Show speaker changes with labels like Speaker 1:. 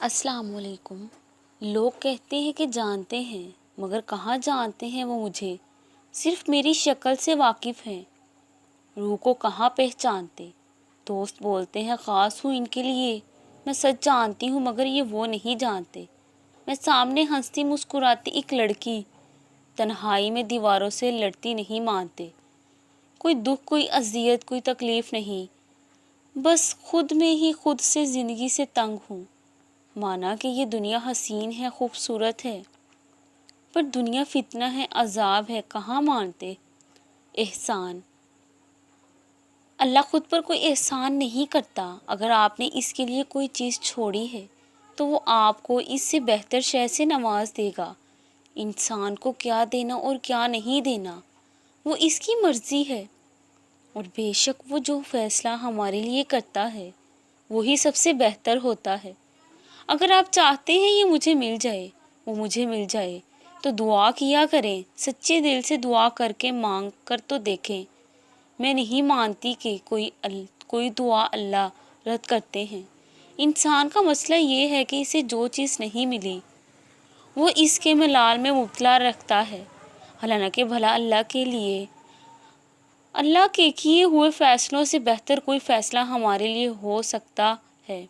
Speaker 1: السلام علیکم۔ لوگ کہتے ہیں کہ جانتے ہیں، مگر کہاں جانتے ہیں وہ مجھے، صرف میری شکل سے واقف ہیں، روح کو کہاں پہچانتے۔ دوست بولتے ہیں خاص ہوں ان کے لیے، میں سچ جانتی ہوں مگر یہ وہ نہیں جانتے۔ میں سامنے ہنستی مسکراتی ایک لڑکی، تنہائی میں دیواروں سے لڑتی نہیں مانتے۔ کوئی دکھ، کوئی اذیت، کوئی تکلیف نہیں، بس خود میں ہی خود سے زندگی سے تنگ ہوں۔ مانا کہ یہ دنیا حسین ہے، خوبصورت ہے، پر دنیا فتنہ ہے، عذاب ہے، کہاں مانتے۔ احسان، اللہ خود پر کوئی احسان نہیں کرتا۔ اگر آپ نے اس کے لیے کوئی چیز چھوڑی ہے تو وہ آپ کو اس سے بہتر شے سے نواز دے گا۔ انسان کو کیا دینا اور کیا نہیں دینا وہ اس کی مرضی ہے، اور بے شک وہ جو فیصلہ ہمارے لیے کرتا ہے وہی سب سے بہتر ہوتا ہے۔ اگر آپ چاہتے ہیں یہ مجھے مل جائے، وہ مجھے مل جائے، تو دعا کیا کریں، سچے دل سے دعا کر کے مانگ کر تو دیکھیں۔ میں نہیں مانتی کہ کوئی دعا اللہ رد کرتے ہیں۔ انسان کا مسئلہ یہ ہے کہ اسے جو چیز نہیں ملی وہ اس کے ملال میں مبتلا رکھتا ہے، حالانکہ بھلا اللہ کے کیے ہوئے فیصلوں سے بہتر کوئی فیصلہ ہمارے لیے ہو سکتا ہے۔